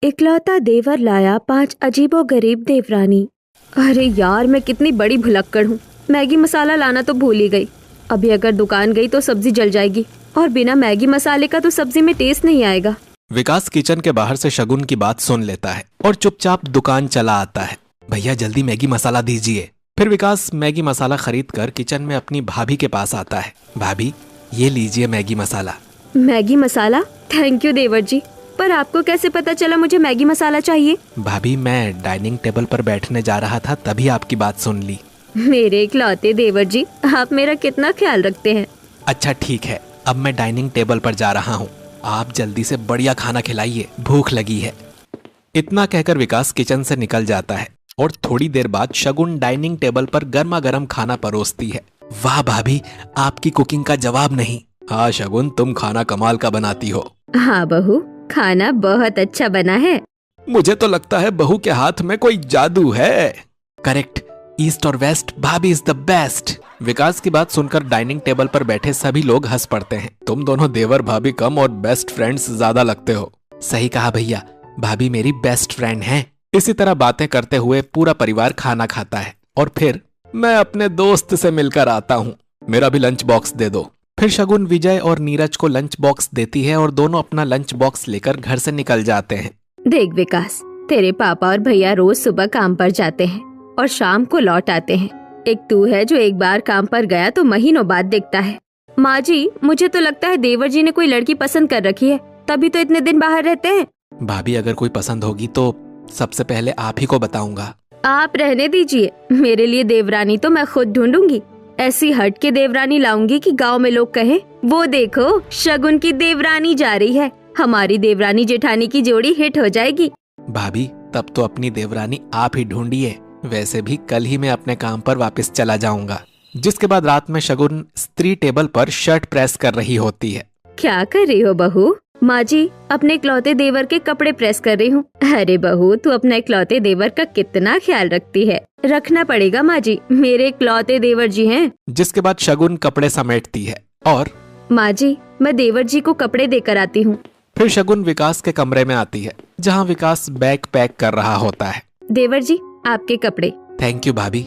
इकलौता देवर लाया 5 अजीबोगरीब देवरानी। अरे यार, मैं कितनी बड़ी भुलक्कड़ हूँ। मैगी मसाला लाना तो भूल ही गई। अभी अगर दुकान गई तो सब्जी जल जाएगी और बिना मैगी मसाले का तो सब्जी में टेस्ट नहीं आएगा। विकास किचन के बाहर से शगुन की बात सुन लेता है और चुपचाप दुकान चला आता है। भैया जल्दी मैगी मसाला दीजिए। फिर विकास मैगी मसाला खरीद कर किचन में अपनी भाभी के पास आता है। भाभी, ये लीजिए Maggi masala. Maggi masala? Thank you देवर जी, पर आपको कैसे पता चला मुझे मैगी मसाला चाहिए? भाभी, मैं डाइनिंग टेबल पर बैठने जा रहा था, तभी आपकी बात सुन ली। मेरे इकलौते देवर जी, आप मेरा कितना ख्याल रखते हैं। अच्छा ठीक है, अब मैं डाइनिंग टेबल पर जा रहा हूँ। आप जल्दी से बढ़िया खाना खिलाइए, भूख लगी है। इतना कहकर विकास किचन से निकल जाता है और थोड़ी देर बाद शगुन डाइनिंग टेबल पर गर्मा गर्म खाना परोसती है। वाह भाभी, आपकी कुकिंग का जवाब नहीं। हाँ शगुन, तुम खाना कमाल का बनाती हो। हाँ बहू, खाना बहुत अच्छा बना है। मुझे तो लगता है बहू के हाथ में कोई जादू है। करेक्ट, ईस्ट और वेस्ट, भाभी इज द बेस्ट। विकास की बात सुनकर डाइनिंग टेबल पर बैठे सभी लोग हंस पड़ते हैं। तुम दोनों देवर भाभी कम और बेस्ट फ्रेंड्स ज्यादा लगते हो। सही कहा भैया, भाभी मेरी बेस्ट फ्रेंड है। इसी तरह बातें करते हुए पूरा परिवार खाना खाता है और फिर मैं अपने दोस्त से मिलकर आता हूँ, मेरा भी लंच बॉक्स दे दो। फिर शगुन विजय और नीरज को लंच बॉक्स देती है और दोनों अपना लंच बॉक्स लेकर घर से निकल जाते हैं। देख विकास, तेरे पापा और भैया रोज सुबह काम पर जाते हैं और शाम को लौट आते हैं। एक तू है जो एक बार काम पर गया तो महीनों बाद दिखता है। माँ जी, मुझे तो लगता है देवर जी ने कोई लड़की पसंद कर रखी है, तभी तो इतने दिन बाहर रहते हैं। भाभी अगर कोई पसंद होगी तो सबसे पहले आप ही को बताऊंगा। आप रहने दीजिए, मेरे लिए देवरानी तो मैं खुद ढूंढूंगी। ऐसी हट के देवरानी लाऊंगी कि गांव में लोग कहें, वो देखो शगुन की देवरानी जा रही है। हमारी देवरानी जेठानी की जोड़ी हिट हो जाएगी। भाभी तब तो अपनी देवरानी आप ही ढूंढिए। वैसे भी कल ही मैं अपने काम पर वापस चला जाऊंगा। जिसके बाद रात में शगुन स्त्री टेबल पर शर्ट प्रेस कर रही होती है। क्या कर रही हो बहू? माँ जी, अपने इकलौते देवर के कपड़े प्रेस कर रही हूँ। अरे बहू, तू अपने इकलौते देवर का कितना ख्याल रखती है। रखना पड़ेगा माँ जी, मेरे इकलौते देवर जी हैं। जिसके बाद शगुन कपड़े समेटती है और माँ जी, मैं देवर जी को कपड़े देकर आती हूँ। फिर शगुन विकास के कमरे में आती है, जहाँ विकास बैग पैक कर रहा होता है। देवर जी, आपके कपड़े। थैंक यू भाभी,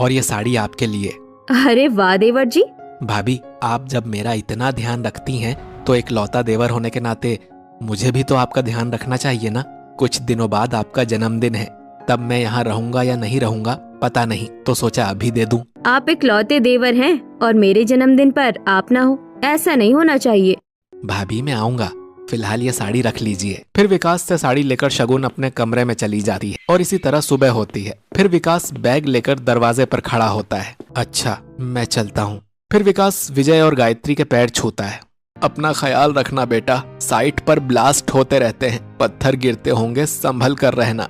और ये साड़ी आपके लिए। अरे वाह देवर जी। भाभी, आप जब मेरा इतना ध्यान रखती हैं तो एक लौता देवर होने के नाते मुझे भी तो आपका ध्यान रखना चाहिए ना। कुछ दिनों बाद आपका जन्मदिन है, तब मैं यहाँ रहूंगा या नहीं रहूंगा पता नहीं, तो सोचा अभी दे दूं। आप इकलौते देवर हैं और मेरे जन्मदिन पर आप ना हो, ऐसा नहीं होना चाहिए। भाभी मैं आऊंगा, फिलहाल ये साड़ी रख लीजिए। फिर विकास से साड़ी लेकर शगुन अपने कमरे में चली जाती है और इसी तरह सुबह होती है। फिर विकास बैग लेकर दरवाजे पर खड़ा होता है। अच्छा, मैं चलता हूँ। फिर विकास विजय और गायत्री के पैर छूता है। अपना ख्याल रखना बेटा, साइट पर ब्लास्ट होते रहते हैं, पत्थर गिरते होंगे, संभल कर रहना।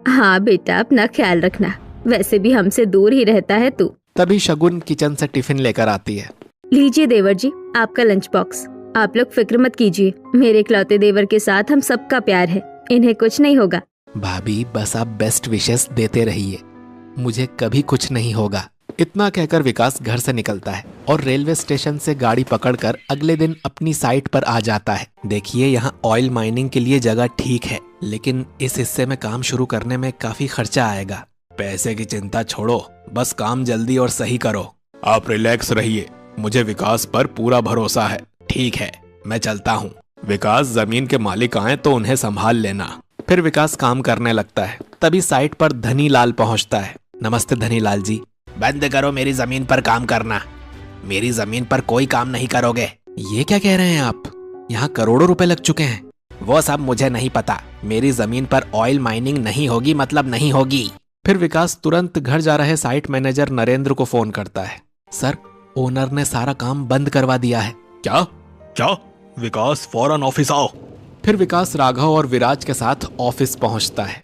हाँ बेटा, अपना ख्याल रखना, वैसे भी हमसे दूर ही रहता है तू। तभी शगुन किचन से टिफिन लेकर आती है। लीजिए देवर जी, आपका लंच बॉक्स। आप लोग फिक्र मत कीजिए, मेरे इकलौते देवर के साथ हम सबका प्यार है, इन्हें कुछ नहीं होगा। भाभी बस आप बेस्ट विशेस देते रहिए, मुझे कभी कुछ नहीं होगा। इतना कहकर विकास घर से निकलता है और रेलवे स्टेशन से गाड़ी पकड़कर अगले दिन अपनी साइट पर आ जाता है। देखिए, यहाँ ऑयल माइनिंग के लिए जगह ठीक है, लेकिन इस हिस्से में काम शुरू करने में काफी खर्चा आएगा। पैसे की चिंता छोड़ो, बस काम जल्दी और सही करो। आप रिलैक्स रहिए, मुझे विकास पर पूरा भरोसा है। ठीक है, मैं चलता हूँ। विकास, जमीन के मालिक आए तो उन्हें संभाल लेना। फिर विकास काम करने लगता है। तभी साइट पर धनीलाल पहुँचता है। नमस्ते धनीलाल जी। बंद करो मेरी जमीन पर काम करना, मेरी जमीन पर कोई काम नहीं करोगे। ये क्या कह रहे हैं आप? यहाँ करोड़ों रुपए लग चुके हैं। वो सब मुझे नहीं पता, मेरी जमीन पर ऑयल माइनिंग नहीं होगी मतलब नहीं होगी। फिर विकास तुरंत घर जा रहे साइट मैनेजर नरेंद्र को फोन करता है। सर, ओनर ने सारा काम बंद करवा दिया है। क्या क्या? विकास फौरन ऑफिस आओ। फिर विकास राघव और विराज के साथ ऑफिस पहुंचता है।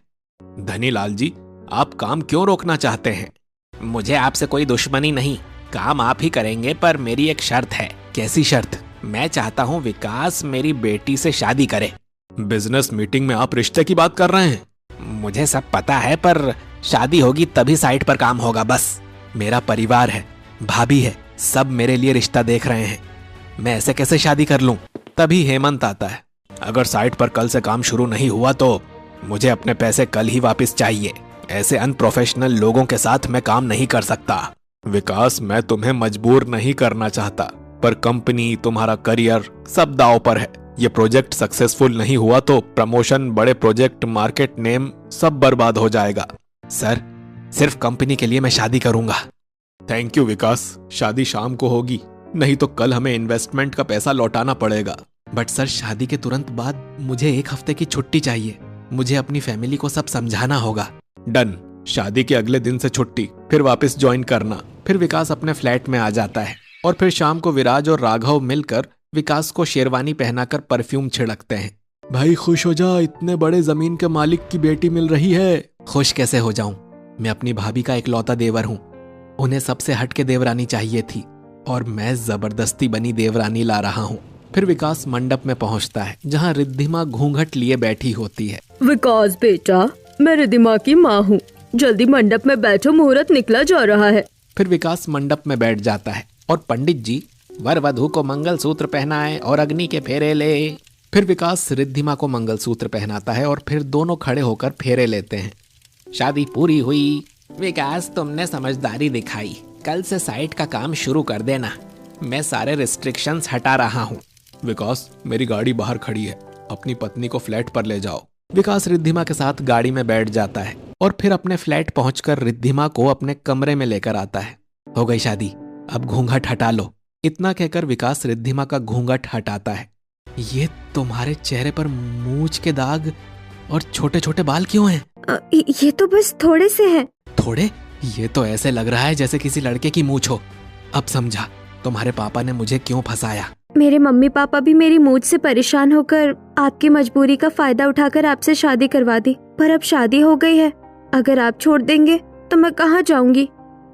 धनीलाल जी, आप काम क्यों रोकना चाहते हैं? मुझे आपसे कोई दुश्मनी नहीं, काम आप ही करेंगे, पर मेरी एक शर्त है। कैसी शर्त? मैं चाहता हूँ विकास मेरी बेटी से शादी करे। बिजनेस मीटिंग में आप रिश्ते की बात कर रहे हैं? मुझे सब पता है, पर शादी होगी तभी साइट पर काम होगा। बस मेरा परिवार है, भाभी है, सब मेरे लिए रिश्ता देख रहे हैं, मैं ऐसे कैसे शादी कर लूं? तभी हेमंत आता है। अगर साइट पर कल से काम शुरू नहीं हुआ तो मुझे अपने पैसे कल ही वापस चाहिए। ऐसे अनप्रोफेशनल लोगों के साथ मैं काम नहीं कर सकता। विकास, मैं तुम्हें मजबूर नहीं करना चाहता, पर कंपनी, तुम्हारा करियर सब दांव पर है। ये प्रोजेक्ट सक्सेसफुल नहीं हुआ तो प्रमोशन, बड़े प्रोजेक्ट, मार्केट नेम सब बर्बाद हो जाएगा। सर, सिर्फ कंपनी के लिए मैं शादी करूंगा। थैंक यू विकास, शादी शाम को होगी, नहीं तो कल हमें इन्वेस्टमेंट का पैसा लौटाना पड़ेगा। बट सर, शादी के तुरंत बाद मुझे 1 हफ्ते की छुट्टी चाहिए। मुझे अपनी फैमिली को सब समझाना होगा। डन, शादी के अगले दिन से छुट्टी, फिर वापस ज्वाइन करना। फिर विकास अपने फ्लैट में आ जाता है और फिर शाम को विराज और राघव मिलकर विकास को शेरवानी पहनाकर परफ्यूम छिड़कते हैं। भाई खुश हो जा, इतने बड़े जमीन के मालिक की बेटी मिल रही है। खुश कैसे हो जाऊं, मैं अपनी भाभी का इकलौता देवर हूं। उन्हें सबसे हटके देवरानी चाहिए थी और मैं जबरदस्ती बनी देवरानी ला रहा हूं। फिर विकास मंडप में पहुंचता है जहां रिद्धिमा घूंघट लिए बैठी होती है। विकास बेटा, मैं रिद्धिमा की माँ हूँ, जल्दी मंडप में बैठो, मुहूर्त निकला जा रहा है। फिर विकास मंडप में बैठ जाता है और पंडित जी वर वधू को मंगलसूत्र पहनाए और अग्नि के फेरे ले। फिर विकास रिद्धिमा को मंगलसूत्र पहनाता है और फिर दोनों खड़े होकर फेरे लेते हैं। शादी पूरी हुई। विकास, तुमने समझदारी दिखाई, कल से साइट का काम शुरू कर देना। मैं सारे रिस्ट्रिक्शंस हटा रहा हूँ। विकास, मेरी गाड़ी बाहर खड़ी है, अपनी पत्नी को फ्लैट पर ले जाओ। विकास रिद्धिमा के साथ गाड़ी में बैठ जाता है और फिर अपने फ्लैट पहुंचकर रिद्धिमा को अपने कमरे में लेकर आता है। हो गई शादी, अब घूंघट हटा लो। इतना कहकर विकास रिद्धिमा का घूंघट हटाता है। ये तुम्हारे चेहरे पर मूंछ के दाग और छोटे छोटे बाल क्यों हैं? ये तो बस थोड़े से हैं। थोड़े? ये तो ऐसे लग रहा है जैसे किसी लड़के की मूंछ हो। अब समझा तुम्हारे पापा ने मुझे क्यों फंसाया। मेरे मम्मी पापा भी मेरी मूंछ से परेशान होकर आपकी मजबूरी का फायदा उठाकर आपसे शादी करवा दी, पर अब शादी हो गई है। अगर आप छोड़ देंगे तो मैं कहाँ जाऊंगी?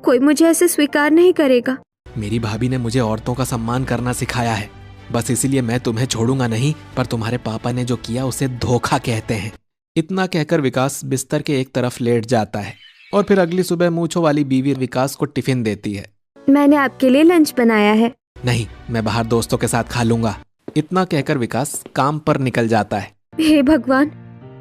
कोई मुझे ऐसे स्वीकार नहीं करेगा। मेरी भाभी ने मुझे औरतों का सम्मान करना सिखाया है, बस इसीलिए मैं तुम्हें छोड़ूंगा नहीं, पर तुम्हारे पापा ने जो किया उसे धोखा कहते हैं। इतना कहकर विकास बिस्तर के एक तरफ लेट जाता है और फिर अगली सुबह मूंछों वाली बीवी विकास को टिफिन देती है। मैंने आपके लिए लंच बनाया है। नहीं, मैं बाहर दोस्तों के साथ खा लूंगा। इतना कहकर विकास काम पर निकल जाता है। हे भगवान,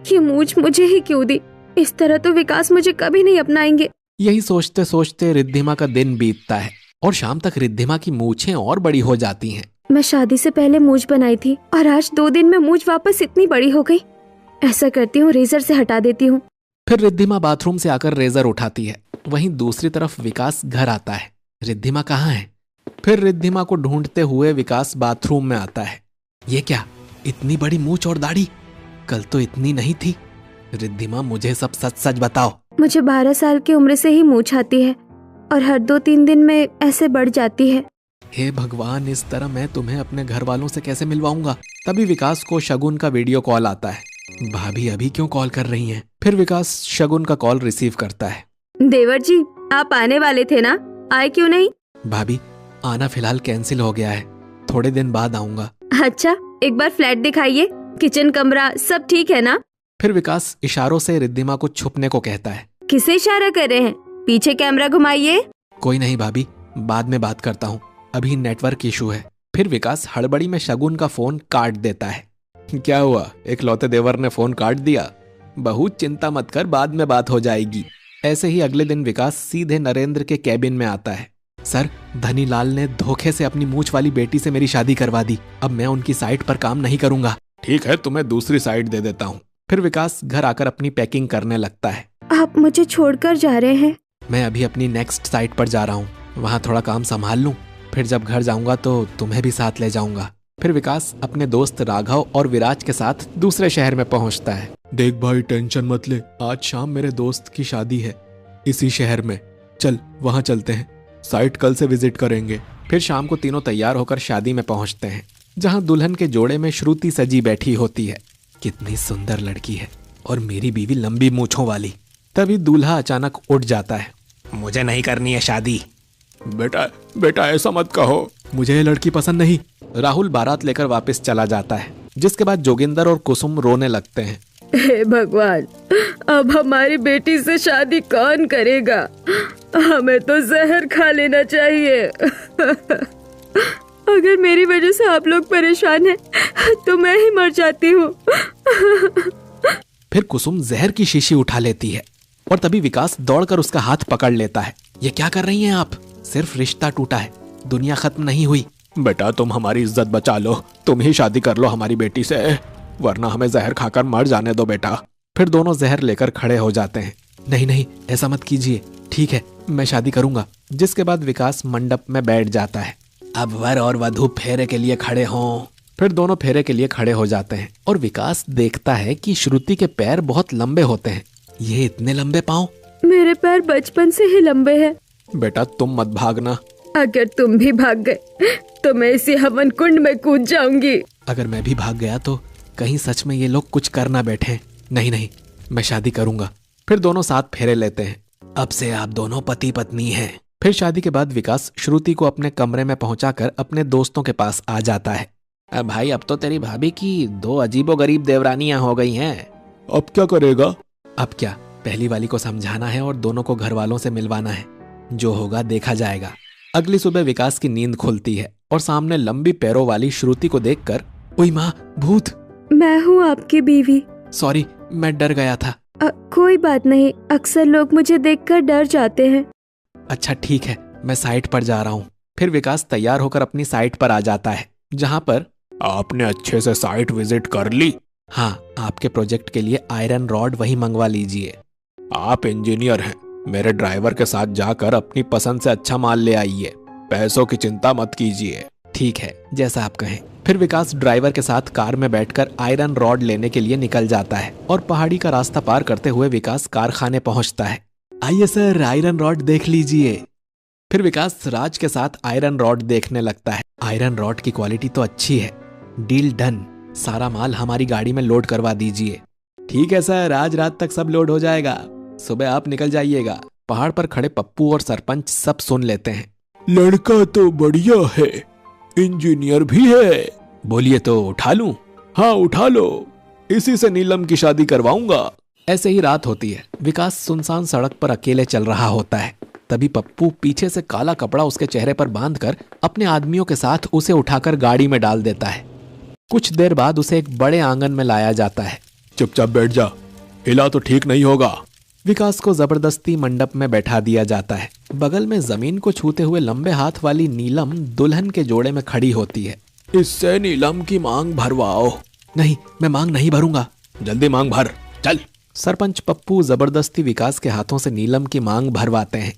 ये मूंछ मुझे ही क्यों दी? इस तरह तो विकास मुझे कभी नहीं अपनाएंगे। यही सोचते सोचते रिद्धिमा का दिन बीतता है और शाम तक रिद्धिमा की मूछें और बड़ी हो जाती हैं। मैं शादी से पहले मूंछ बनाई थी और आज 2 दिन में मूंछ वापस इतनी बड़ी हो गई। ऐसा करती हूँ, रेजर से हटा देती हूँ। फिर रिद्धिमा बाथरूम से आकर रेजर उठाती है। वहीं दूसरी तरफ विकास घर आता है। रिद्धिमा कहाँ है? फिर रिद्धिमा को ढूंढते हुए विकास बाथरूम में आता है। ये क्या, इतनी बड़ी मूंछ और दाढ़ी? कल तो इतनी नहीं थी। रिद्धिमा, मुझे सब सच सच बताओ। मुझे 12 साल की उम्र से ही मूंछ आती है और हर 2-3 दिन में ऐसे बढ़ जाती है। हे भगवान, इस तरह मैं तुम्हें अपने घर वालों से कैसे मिलवाऊंगा? तभी विकास को शगुन का वीडियो कॉल आता है। भाभी अभी क्यों कॉल कर रही हैं? फिर विकास शगुन का कॉल रिसीव करता है। देवर जी, आप आने वाले थे ना, आए क्यों नहीं? भाभी, आना फिलहाल कैंसिल हो गया है, थोड़े दिन बाद आऊंगा। अच्छा, एक बार फ्लैट दिखाइए, किचन कमरा सब ठीक है ना? फिर विकास इशारों से रिद्धिमा को छुपने को कहता है। किसे इशारा कर रहे हैं? पीछे कैमरा घुमाइए। कोई नहीं भाभी, बाद में बात करता हूँ, अभी नेटवर्क इशू है। फिर विकास हड़बड़ी में शगुन का फोन काट देता है। क्या हुआ, इकलौते देवर ने फोन काट दिया? बहू चिंता मत कर, बाद में बात हो जाएगी। ऐसे ही अगले दिन विकास सीधे नरेंद्र के कैबिन में आता है। सर, धनीलाल ने धोखे से अपनी मूंछ वाली बेटी से मेरी शादी करवा दी। अब मैं उनकी साइट पर काम नहीं करूंगा। ठीक है, तुम्हें दूसरी साइट दे देता हूँ। फिर विकास घर आकर अपनी पैकिंग करने लगता है। आप मुझे छोड़कर जा रहे हैं? मैं अभी अपनी नेक्स्ट साइट पर जा रहा हूँ, वहाँ थोड़ा काम संभाल लूँ, फिर जब घर जाऊंगा तो तुम्हें भी साथ ले जाऊंगा। फिर विकास अपने दोस्त राघव और विराज के साथ दूसरे शहर में पहुंचता है। देख भाई, टेंशन मत ले, आज शाम मेरे दोस्त की शादी है इसी शहर में, चल वहां चलते हैं, साइट कल से विजिट करेंगे। फिर शाम को तीनों तैयार होकर शादी में पहुंचते हैं, जहां दुल्हन के जोड़े में श्रुति सजी बैठी होती है। कितनी सुंदर लड़की है और मेरी बीवी लंबी मूंछों वाली। तभी दूल्हा अचानक उठ जाता है। मुझे नहीं करनी है शादी। बेटा ऐसा मत कहो, मुझे ये लड़की पसंद नहीं। राहुल बारात लेकर वापस चला जाता है, जिसके बाद जोगिंदर और कुसुम रोने लगते हैं। हे भगवान, अब हमारी बेटी से शादी कौन करेगा? हमें तो जहर खा लेना चाहिए। अगर मेरी वजह से आप लोग परेशान हैं तो मैं ही मर जाती हूँ। फिर कुसुम जहर की शीशी उठा लेती है और तभी विकास दौड़कर उसका हाथ पकड़ लेता है। ये क्या कर रही हैं आप? सिर्फ रिश्ता टूटा है, दुनिया खत्म नहीं हुई। बेटा तुम हमारी इज्जत बचा लो, तुम ही शादी कर लो हमारी बेटी से, वरना हमें जहर खाकर मर जाने दो बेटा। फिर दोनों जहर लेकर खड़े हो जाते हैं। नहीं नहीं ऐसा मत कीजिए, ठीक है मैं शादी करूंगा। जिसके बाद विकास मंडप में बैठ जाता है। अब वर और वधू फेरे के लिए खड़े हों। फिर दोनों फेरे के लिए खड़े हो जाते हैं और विकास देखता है कि श्रुति के पैर बहुत लंबे होते हैं। ये इतने लंबे पाँव? मेरे पैर बचपन से ही लंबे हैं। बेटा तुम मत भागना। अगर तुम भी भाग गए तो मैं इसी हवन कुंड में कूद जाऊंगी। अगर मैं भी भाग गया तो कहीं सच में ये लोग कुछ कर ना बैठे। नहीं नहीं मैं शादी करूंगा। फिर दोनों साथ फेरे लेते हैं। अब से आप दोनों पति पत्नी हैं। फिर शादी के बाद विकास श्रुति को अपने कमरे में पहुंचाकर अपने दोस्तों के पास आ जाता है। भाई अब तो तेरी भाभी की 2 अजीबोगरीब देवरानियां हो गई हैं। अब क्या करेगा? अब क्या, पहली वाली को समझाना है और दोनों को घर वालों से मिलवाना है। जो होगा देखा जाएगा। अगली सुबह विकास की नींद खुलती है और सामने लंबी पैरों वाली श्रुति को देखकर, ओई माँ भूत! मैं हूँ आपकी बीवी। सॉरी मैं डर गया था। कोई बात नहीं, अक्सर लोग मुझे देखकर डर जाते हैं। अच्छा ठीक है मैं साइट पर जा रहा हूँ। फिर विकास तैयार होकर अपनी साइट पर आ जाता है, जहाँ पर आपने अच्छे से साइट विजिट कर ली? हाँ, आपके प्रोजेक्ट के लिए आयरन रॉड वही मंगवा लीजिए। आप इंजीनियर हैं, मेरे ड्राइवर के साथ जाकर अपनी पसंद से अच्छा माल ले आइए, पैसों की चिंता मत कीजिए। ठीक है जैसा आप कहें। फिर विकास ड्राइवर के साथ कार में बैठकर आयरन रॉड लेने के लिए निकल जाता है और पहाड़ी का रास्ता पार करते हुए विकास कारखाने पहुंचता है। आइए सर आयरन रॉड देख लीजिए। फिर विकास राज के साथ आयरन रॉड देखने लगता है। आयरन रॉड की क्वालिटी तो अच्छी है। डील डन, सारा माल हमारी गाड़ी में लोड करवा दीजिए। ठीक है सर, आज रात तक सब लोड हो जाएगा, सुबह आप निकल जाइएगा। पहाड़ पर खड़े पप्पू और सरपंच सब सुन लेते हैं। लड़का तो बढ़िया है, इंजीनियर भी है। बोलिए तो उठा लूं? हाँ उठा लो, इसी से नीलम की शादी करवाऊंगा। ऐसे ही रात होती है। विकास सुनसान सड़क पर अकेले चल रहा होता है। तभी पप्पू पीछे से काला कपड़ा उसके चेहरे पर बांधकर अपने आदमियों के साथ उसे उठाकर गाड़ी में डाल देता है। कुछ देर बाद उसे एक बड़े आंगन में लाया जाता है। चुपचाप बैठ जा, हिला तो ठीक नहीं होगा। विकास को जबरदस्ती मंडप में बैठा दिया जाता है। बगल में जमीन को छूते हुए लंबे हाथ वाली नीलम दुल्हन के जोड़े में खड़ी होती है। इससे नीलम की मांग भरवाओ। नहीं, मैं मांग नहीं भरूंगा। जल्दी मांग भर, चल। सरपंच पप्पू जबरदस्ती विकास के हाथों से नीलम की मांग भरवाते हैं।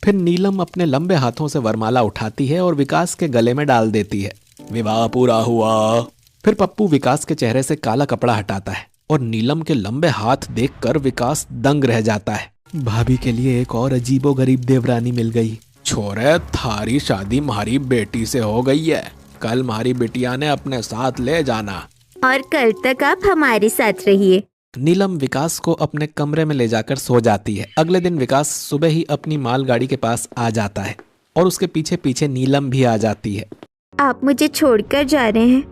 फिर नीलम अपने लंबे हाथों से वरमाला उठाती है और विकास के गले में डाल देती है। विवाह पूरा हुआ। फिर पप्पू विकास के चेहरे से काला कपड़ा हटाता है और नीलम के लंबे हाथ देखकर विकास दंग रह जाता है। भाभी के लिए एक और अजीबोगरीब देवरानी मिल गई। छोरे, थारी शादी मारी बेटी से हो गई है, कल मारी बिटिया ने अपने साथ ले जाना और कल तक आप हमारे साथ रहिए। नीलम विकास को अपने कमरे में ले जाकर सो जाती है। अगले दिन विकास सुबह ही अपनी मालगाड़ी के पास आ जाता है और उसके पीछे पीछे नीलम भी आ जाती है। आप मुझे छोड़कर जा रहे हैं,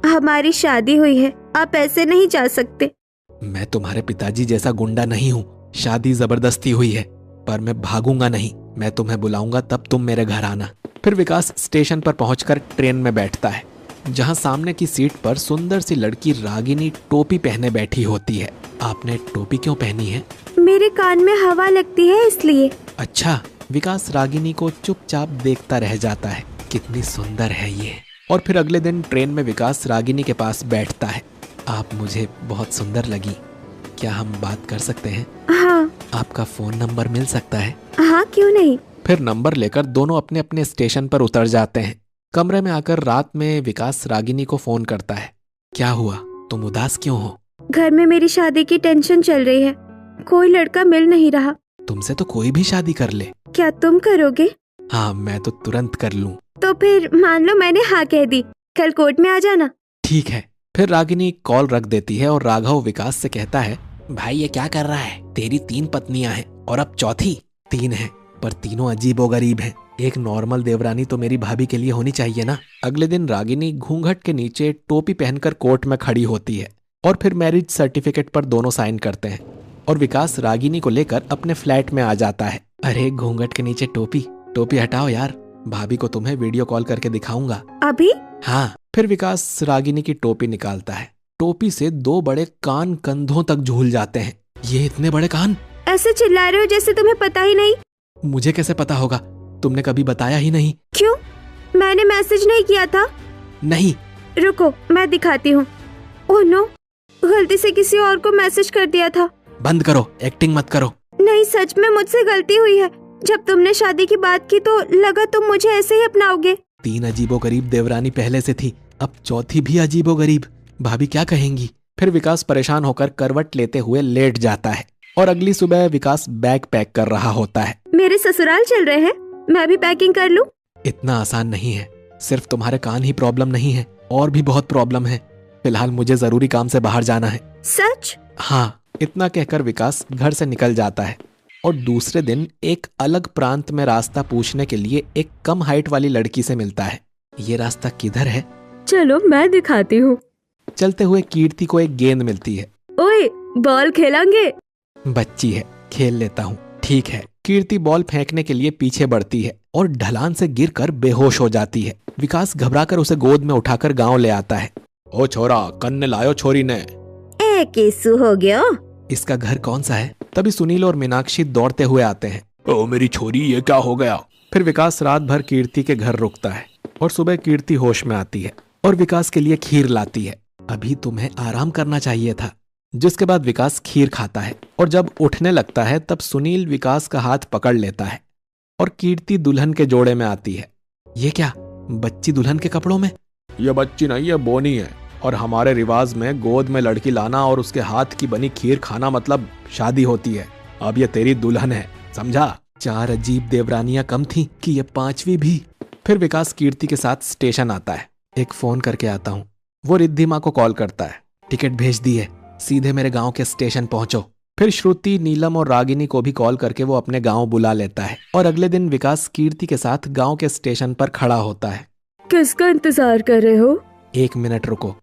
हमारी शादी हुई है, आप ऐसे नहीं जा सकते। मैं तुम्हारे पिताजी जैसा गुंडा नहीं हूँ, शादी जबरदस्ती हुई है, पर मैं भागूंगा नहीं। मैं तुम्हें बुलाऊंगा तब तुम मेरे घर आना। फिर विकास स्टेशन पर पहुंचकर ट्रेन में बैठता है, जहां सामने की सीट पर सुंदर सी लड़की रागिनी टोपी पहने बैठी होती है। आपने टोपी क्यों पहनी है? मेरे कान में हवा लगती है इसलिए। अच्छा। विकास रागिनी को चुपचाप देखता रह जाता है, कितनी सुंदर है ये। और फिर अगले दिन ट्रेन में विकास रागिनी के पास बैठता है। आप मुझे बहुत सुंदर लगी, क्या हम बात कर सकते हैं? हाँ। आपका फोन नंबर मिल सकता है? हाँ क्यों नहीं। फिर नंबर लेकर दोनों अपने अपने स्टेशन पर उतर जाते हैं। कमरे में आकर रात में विकास रागिनी को फोन करता है। क्या हुआ, तुम उदास क्यों हो? घर में मेरी शादी की टेंशन चल रही है, कोई लड़का मिल नहीं रहा। तुमसे तो कोई भी शादी कर ले। क्या तुम करोगे? हाँ मैं तो तुरंत कर लूं। तो फिर मान लो मैंने हाँ कह दी, कल कोर्ट में आ जाना। ठीक है। फिर रागिनी कॉल रख देती है और राघव विकास से कहता है, भाई ये क्या कर रहा है? तेरी 3 पत्नियां हैं और अब चौथी। 3 हैं पर तीनों अजीबोगरीब हैं। एक नॉर्मल देवरानी तो मेरी भाभी के लिए होनी चाहिए ना। अगले दिन रागिनी घूंघट के नीचे टोपी पहनकर कोर्ट में खड़ी होती है और फिर मैरिज सर्टिफिकेट पर दोनों साइन करते हैं और विकास रागिनी को लेकर अपने फ्लैट में आ जाता है। अरे घूंघट के नीचे टोपी, टोपी हटाओ यार, भाभी को तुम्हें वीडियो कॉल करके दिखाऊंगा। अभी? हाँ। फिर विकास रागिनी की टोपी निकालता है। टोपी से 2 बड़े कान कंधों तक झूल जाते हैं। ये इतने बड़े कान? ऐसे चिल्ला रहे हो जैसे तुम्हें पता ही नहीं। मुझे कैसे पता होगा, तुमने कभी बताया ही नहीं। क्यों? मैंने मैसेज नहीं किया था। नहीं। रुको मैं दिखाती हूँ। ओह नो, गलती से किसी और को मैसेज कर दिया था। बंद करो, एक्टिंग मत करो। नहीं, सच में मुझसे गलती हुई है। जब तुमने शादी की बात की तो लगा तुम मुझे ऐसे ही अपनाओगे। 3 अजीबोगरीब देवरानी पहले से थी, अब चौथी भी अजीबोगरीब। भाभी क्या कहेंगी। फिर विकास परेशान होकर करवट लेते हुए लेट जाता है और अगली सुबह विकास बैग पैक कर रहा होता है। मेरे ससुराल चल रहे हैं, मैं भी पैकिंग कर लूं? इतना आसान नहीं है। सिर्फ तुम्हारे कान ही प्रॉब्लम नहीं है, और भी बहुत प्रॉब्लम है। फिलहाल मुझे जरूरी काम से बाहर जाना है। सच? हाँ। इतना कहकर विकास घर से निकल जाता है और दूसरे दिन एक अलग प्रांत में रास्ता पूछने के लिए एक कम हाइट वाली लड़की से मिलता है। ये रास्ता किधर है? चलो मैं दिखाती हूँ। चलते हुए कीर्ति को एक गेंद मिलती है। ओए, बॉल खेलेंगे? बच्ची है, खेल लेता हूँ। ठीक है। कीर्ति बॉल फेंकने के लिए पीछे बढ़ती है और ढलान से गिरकर बेहोश हो जाती है। विकास घबराकर उसे गोद में उठाकर गांव ले आता है। ओ छोरा, कन्ने लायो छोरी ने। ए केसु हो गया। इसका घर कौन सा है? तभी सुनील और मीनाक्षी दौड़ते हुए आते हैं। ओ मेरी छोरी, ये क्या हो गया? फिर विकास रात भर कीर्ति के घर रुकता है और सुबह कीर्ति होश में आती है और विकास के लिए खीर लाती है। अभी तुम्हें आराम करना चाहिए था। जिसके बाद विकास खीर खाता है और जब उठने लगता है तब सुनील विकास का हाथ पकड़ लेता है और कीर्ति दुल्हन के जोड़े में आती है। ये क्या, बच्ची दुल्हन के कपड़ों में? ये बच्ची नहीं, ये बोनी है। और हमारे रिवाज में गोद में लड़की लाना और उसके हाथ की बनी खीर खाना मतलब शादी होती है। अब ये तेरी दुल्हन है, समझा? 4 अजीब देवरानियां कम थी कि ये 5वीं भी। फिर विकास कीर्ति के साथ स्टेशन आता है। एक फोन करके आता हूँ। वो रिद्धिमा को कॉल करता है। टिकट भेज दी है, सीधे मेरे गांव के स्टेशन पहुंचो। फिर श्रुति, नीलम और रागिनी को भी कॉल करके वो अपने गांव बुला लेता है और अगले दिन विकास कीर्ति के साथ गांव के स्टेशन पर खड़ा होता है। किसका इंतजार कर रहे हो? 1 मिनट रुको।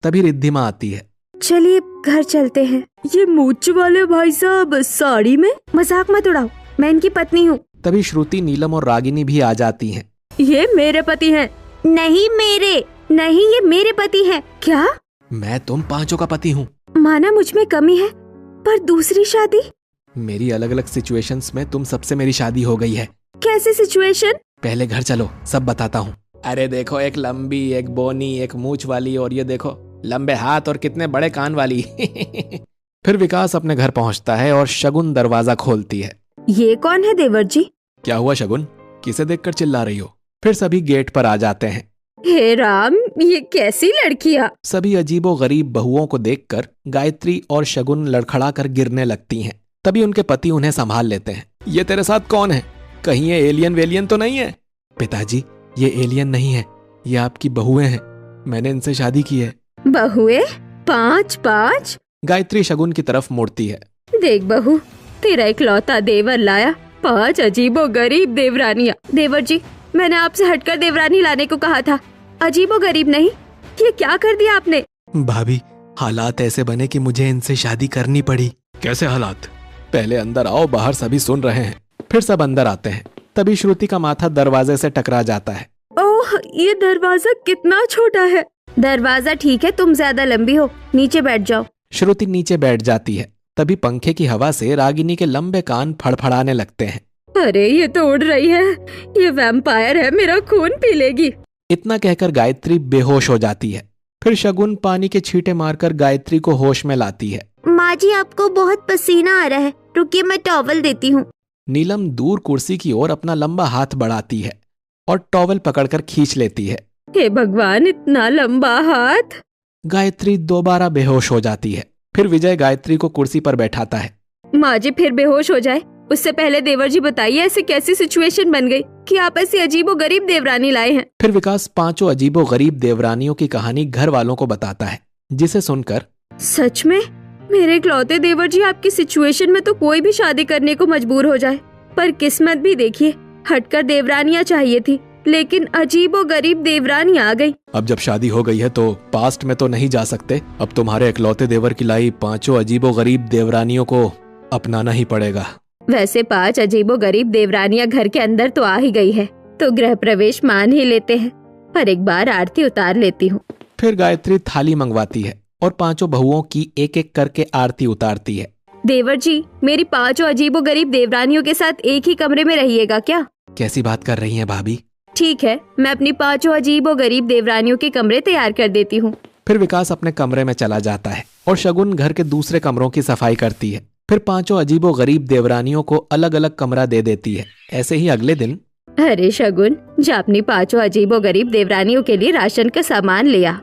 तभी रिद्धिमा आती है। चलिए घर चलते हैं। ये मूछ वाले भाई साहब साड़ी में? मजाक मत उड़ाओ, मैं इनकी पत्नी हूँ। तभी श्रुति, नीलम और रागिनी भी आ जाती हैं। ये मेरे पति हैं। नहीं मेरे, नहीं ये मेरे पति हैं। क्या? मैं तुम 5 का पति हूँ। माना मुझ में कमी है, पर दूसरी शादी? मेरी अलग अलग सिचुएशंस में तुम सबसे मेरी शादी हो गई है। कैसी सिचुएशन? पहले घर चलो, सब बताता हूँ। अरे देखो, एक लंबी, एक बोनी, एक मूछ वाली, और ये देखो लंबे हाथ और कितने बड़े कान वाली। फिर विकास अपने घर पहुंचता है और शगुन दरवाजा खोलती है। ये कौन है देवर जी? क्या हुआ शगुन, किसे देखकर चिल्ला रही हो? फिर सभी गेट पर आ जाते हैं। हे राम, ये कैसी लड़कियां? सभी अजीबो गरीब बहुओं को देखकर गायत्री और शगुन लड़खड़ाकर गिरने लगती हैं। तभी उनके पति उन्हें संभाल लेते हैं। ये तेरे साथ कौन है? कहीं ये एलियन वेलियन तो नहीं है? पिताजी, ये एलियन नहीं है, ये आपकी बहुएं हैं। मैंने इनसे शादी की है। बहुएं? 5? गायत्री शगुन की तरफ मुड़ती है। देख बहू, तेरा इकलौता देवर लाया 5 अजीबो गरीब देवरानियां। देवर जी, मैंने आपसे हटकर देवरानी लाने को कहा था, अजीबो गरीब नहीं। ये क्या कर दिया आपने? भाभी, हालात ऐसे बने कि मुझे इनसे शादी करनी पड़ी। कैसे हालात? पहले अंदर आओ, बाहर सभी सुन रहे हैं। फिर सब अंदर आते हैं। तभी श्रुति का माथा दरवाजे से टकरा जाता है। ओह, ये दरवाजा कितना छोटा है। दरवाजा ठीक है, तुम ज्यादा लंबी हो, नीचे बैठ जाओ। श्रुति नीचे बैठ जाती है। तभी पंखे की हवा से रागिनी के लंबे कान फड़फड़ाने लगते हैं। अरे ये तो उड़ रही है, ये वैम्पायर है, मेरा खून पी लेगी। इतना कहकर गायत्री बेहोश हो जाती है। फिर शगुन पानी के छींटे मारकर गायत्री को होश में लाती है। माँ जी, आपको बहुत पसीना आ रहा है, रुकिए मैं टॉवल देती हूँ। नीलम दूर कुर्सी की ओर अपना लंबा हाथ बढ़ाती है और टॉवल पकड़कर खींच लेती है। हे भगवान, इतना लंबा हाथ। गायत्री दोबारा बेहोश हो जाती है। फिर विजय गायत्री को कुर्सी पर बैठाता है। माँ जी फिर बेहोश हो जाए उससे पहले देवर जी बताइए, ऐसी कैसी सिचुएशन बन गई कि आप ऐसी अजीबो गरीब देवरानी लाए हैं? फिर विकास 5 अजीबो गरीब देवरानियों की कहानी घर वालों को बताता है, जिसे सुनकर सच में मेरे इकलौते देवर जी, आपकी सिचुएशन में तो कोई भी शादी करने को मजबूर हो जाए, पर किस्मत भी देखिए, हटकर देवरानियां चाहिए थी, लेकिन अजीबो गरीब देवरानियां आ गई। अब जब शादी हो गई है तो पास्ट में तो नहीं जा सकते। अब तुम्हारे इकलौते देवर की लाई 5 अजीबो गरीब देवरानियों को अपनाना ही पड़ेगा। वैसे 5 अजीबो गरीब देवरानियां घर के अंदर तो आ ही गई है, तो गृह प्रवेश मान ही लेते हैं, पर एक बार आरती उतार लेती हूँ। फिर गायत्री थाली मंगवाती है और पांचों बहुओं की एक एक करके आरती उतारती है। देवर जी, मेरी 5 अजीबोगरीब देवरानियों के साथ एक ही कमरे में रहिएगा क्या? कैसी बात कर रही हैं भाभी? ठीक है, मैं अपनी 5 अजीबोगरीब देवरानियों के कमरे तैयार कर देती हूँ। फिर विकास अपने कमरे में चला जाता है और शगुन घर के दूसरे कमरों की सफाई करती है। फिर पांचों अजीबोगरीब देवरानियों को अलग अलग कमरा दे देती है। ऐसे ही अगले दिन। अरे शगुन, जा अपनी 5 अजीबोगरीब देवरानियों के लिए राशन का सामान लिया।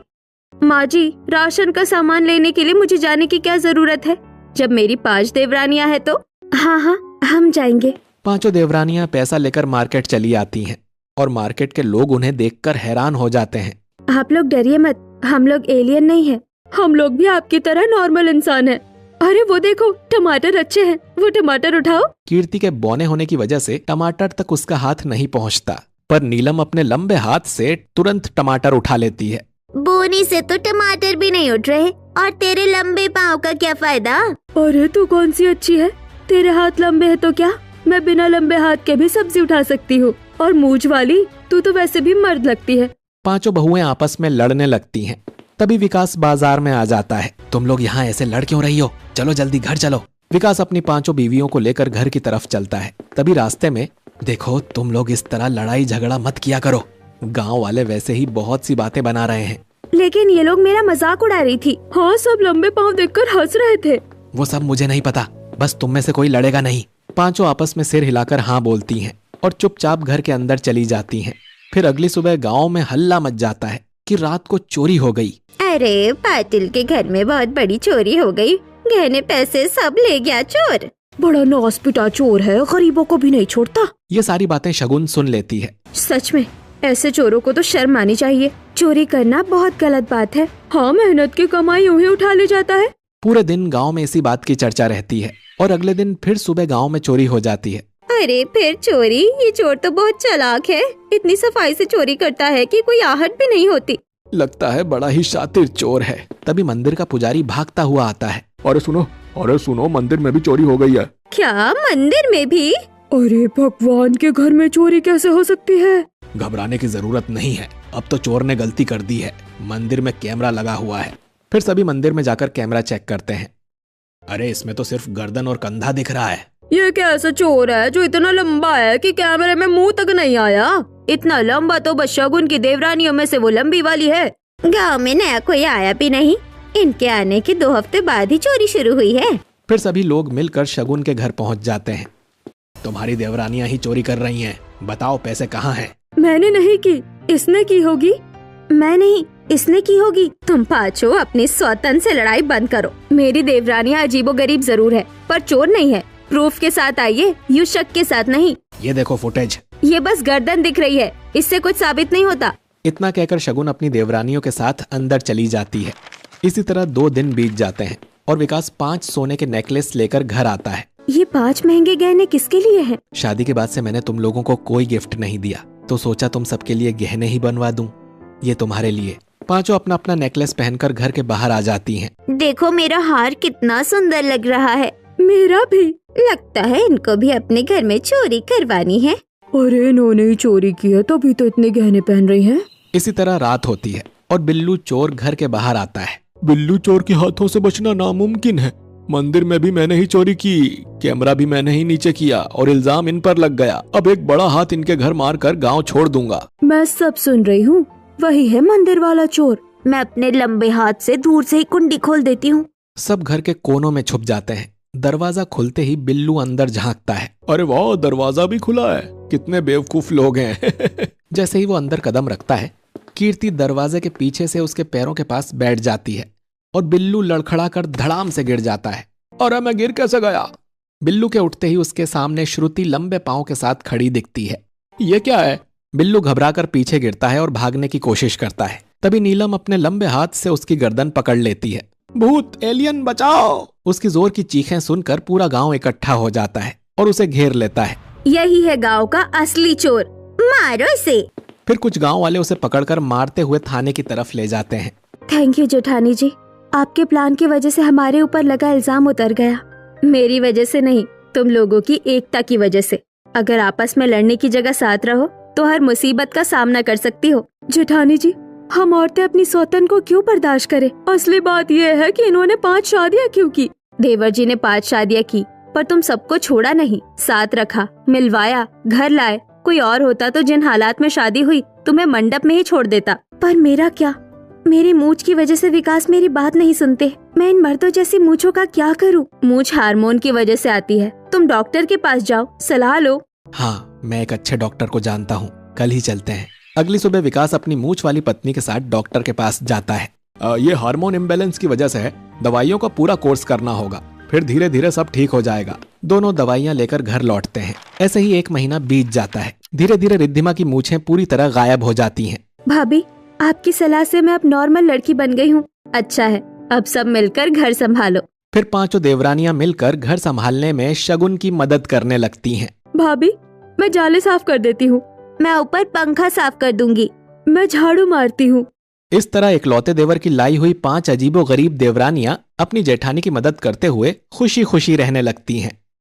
माँ जी, राशन का सामान लेने के लिए मुझे जाने की क्या जरूरत है? जब मेरी 5 देवरानियां हैं तो। हाँ, हम जाएंगे। पांचों देवरानियां पैसा लेकर मार्केट चली आती हैं और मार्केट के लोग उन्हें देखकर हैरान हो जाते हैं। आप लोग डरिए मत, हम लोग एलियन नहीं हैं। हम लोग भी आपकी तरह नॉर्मल इंसान हैं। अरे वो देखो, टमाटर अच्छे हैं, वो टमाटर उठाओ। कीर्ति के बौने होने की वजह से टमाटर तक उसका हाथ नहीं पहुंचता, पर नीलम अपने लंबे हाथ से तुरंत टमाटर उठा लेती है। बोनी से तो टमाटर भी नहीं उठ रहे, और तेरे लंबे पाँव का क्या फायदा? अरे तू कौन सी अच्छी है, तेरे हाथ लंबे है तो क्या, मैं बिना लंबे हाथ के भी सब्जी उठा सकती हूँ। और मूंछ वाली, तू तो वैसे भी मर्द लगती है। पांचों बहुएं आपस में लड़ने लगती हैं। तभी विकास बाजार में आ जाता है। तुम लोग यहाँ ऐसे लड़ क्यों रही हो? चलो जल्दी घर चलो। विकास अपनी 5 बीवियों को लेकर घर की तरफ चलता है। तभी रास्ते में, देखो तुम लोग इस तरह लड़ाई झगड़ा मत किया करो, गाँव वाले वैसे ही बहुत सी बातें बना रहे हैं। लेकिन ये लोग मेरा मजाक उड़ा रही थी। हाँ, सब लंबे पाँव देखकर हंस रहे थे। वो सब मुझे नहीं पता, बस तुम में से कोई लड़ेगा नहीं। पांचों आपस में सिर हिलाकर हाँ बोलती हैं और चुपचाप घर के अंदर चली जाती हैं। फिर अगली सुबह गांव में हल्ला मच जाता है कि रात को चोरी हो गई। अरे पाटिल के घर में बहुत बड़ी चोरी हो गई, गहने पैसे सब ले गया चोर। बड़ा नौसपिटा चोर है, गरीबों को भी नहीं छोड़ता। ये सारी बातें शगुन सुन लेती है। सच में ऐसे चोरों को तो शर्म आनी चाहिए। चोरी करना बहुत गलत बात है। हाँ, मेहनत की कमाई यूं ही उठा ले जाता है। पूरे दिन गांव में इसी बात की चर्चा रहती है और अगले दिन फिर सुबह गांव में चोरी हो जाती है। अरे फिर चोरी? ये चोर तो बहुत चालाक है, इतनी सफाई से चोरी करता है कि कोई आहट भी नहीं होती। लगता है बड़ा ही शातिर चोर है। तभी मंदिर का पुजारी भागता हुआ आता है। अरे सुनो, मंदिर में भी चोरी हो गई है। क्या, मंदिर में भी? अरे भगवान के घर में चोरी कैसे हो सकती है? घबराने की जरूरत नहीं है, अब तो चोर ने गलती कर दी है। मंदिर में कैमरा लगा हुआ है। फिर सभी मंदिर में जाकर कैमरा चेक करते हैं। अरे इसमें तो सिर्फ गर्दन और कंधा दिख रहा है। ये कैसा चोर है जो इतना लंबा है कि कैमरे में मुंह तक नहीं आया? इतना लंबा तो बस शगुन की देवरानियों में से वो लंबी वाली है। गांव में नया कोई आया भी नहीं, इनके आने के 2 हफ्ते बाद ही चोरी शुरू हुई है। फिर सभी लोग मिलकर शगुन के घर पहुंच जाते हैं। तुम्हारी देवरानियां ही चोरी कर रही हैं, बताओ पैसे कहाँ हैं? मैंने नहीं की, इसने की होगी। मैं नहीं, इसने की होगी। तुम पांचों अपनी सौतन से लड़ाई बंद करो। मेरी देवरानियां अजीबोगरीब जरूर है, पर चोर नहीं है। प्रूफ के साथ आइए, यूं शक के साथ नहीं। ये देखो फुटेज। ये बस गर्दन दिख रही है, इससे कुछ साबित नहीं होता। इतना कहकर शगुन अपनी देवरानियों के साथ अंदर चली जाती है। इसी तरह 2 दिन बीत जाते हैं और विकास 5 सोने के नेकलेस लेकर घर आता है। ये 5 महंगे गहने किसके लिए हैं? शादी के बाद से मैंने तुम लोगों को कोई गिफ्ट नहीं दिया, तो सोचा तुम सबके लिए गहने ही बनवा दूं। ये तुम्हारे लिए। पांचों अपना अपना नेकलेस पहनकर घर के बाहर आ जाती हैं। देखो मेरा हार कितना सुंदर लग रहा है। मेरा भी। लगता है इनको भी अपने घर में चोरी करवानी है। अरे इन्होंने ही चोरी की है, तभी तो इतने गहने पहन रही हैं। इसी तरह रात होती है और बिल्लू चोर घर के बाहर आता है। बिल्लू चोर के हाथों से बचना नामुमकिन है। मंदिर में भी मैंने ही चोरी की, कैमरा भी मैंने ही नीचे किया और इल्जाम इन पर लग गया। अब एक बड़ा हाथ इनके घर मारकर गांव छोड़ दूंगा। मैं सब सुन रही हूँ, वही है मंदिर वाला चोर। मैं अपने लंबे हाथ से दूर से ही कुंडी खोल देती हूँ। सब घर के कोनों में छुप जाते हैं। दरवाजा खुलते ही बिल्लू अंदर झांकता है। अरे वाह, दरवाजा भी खुला है, कितने बेवकूफ लोग हैं। जैसे ही वो अंदर कदम रखता है, कीर्ति दरवाजे के पीछे से उसके पैरों के पास बैठ जाती है और बिल्लू लड़खड़ा कर धड़ाम से गिर जाता है। अरे मैं गिर कैसे गया? बिल्लू के उठते ही उसके सामने श्रुति लंबे पांव के साथ खड़ी दिखती है। ये क्या है? बिल्लू घबराकर पीछे गिरता है और भागने की कोशिश करता है। तभी नीलम अपने लंबे हाथ से उसकी गर्दन पकड़ लेती है। भूत, एलियन बचाओ! उसकी जोर की चीखें सुनकर पूरा गांव इकट्ठा हो जाता है और उसे घेर लेता है। यही है गांव का असली चोर, मारो इसे। फिर कुछ गांव वाले उसे पकड़कर मारते हुए थाने की तरफ ले जाते हैं। थैंक यू जेठानी जी, आपके प्लान की वजह से हमारे ऊपर लगा इल्जाम उतर गया। मेरी वजह से नहीं, तुम लोगों की एकता की वजह से। अगर आपस में लड़ने की जगह साथ रहो तो हर मुसीबत का सामना कर सकती हो। जेठानी जी, हम औरतें अपनी सौतन को क्यों बर्दाश्त करें? असली बात यह है कि इन्होंने 5 शादियाँ क्यों की? देवर जी ने 5 शादियाँ की, पर तुम सबको छोड़ा नहीं, साथ रखा, मिलवाया, घर लाए। कोई और होता तो जिन हालात में शादी हुई तुम्हें मंडप में ही छोड़ देता। पर मेरा क्या? मेरी मूंछ की वजह से विकास मेरी बात नहीं सुनते। मैं इन मर्दों जैसी मूंछों का क्या करूं? मूंछ हार्मोन की वजह से आती है। तुम डॉक्टर के पास जाओ, सलाह लो। हाँ, मैं एक अच्छे डॉक्टर को जानता हूँ, कल ही चलते हैं। अगली सुबह विकास अपनी मूंछ वाली पत्नी के साथ डॉक्टर के पास जाता है। ये हार्मोन इम्बैलेंस की वजह से है, दवाइयों का पूरा कोर्स करना होगा, फिर धीरे धीरे सब ठीक हो जाएगा। दोनों दवाइयाँ लेकर घर लौटते हैं। ऐसे ही 1 महीना बीत जाता है। धीरे धीरे रिद्धिमा की मूछें पूरी तरह गायब हो जाती हैं। भाभी, आपकी सलाह से मैं अब नॉर्मल लड़की बन गई हूँ। अच्छा है, अब सब मिलकर घर संभालो। फिर 5 देवरानियां मिलकर घर संभालने में शगुन की मदद करने लगती हैं। भाभी, मैं जाले साफ कर देती हूँ। मैं ऊपर पंखा साफ कर दूंगी। मैं झाड़ू मारती हूँ। इस तरह इकलौते देवर की लाई हुई 5 अजीबो गरीब देवरानियां अपनी जेठानी की मदद करते हुए खुशी खुशी रहने लगती हैं।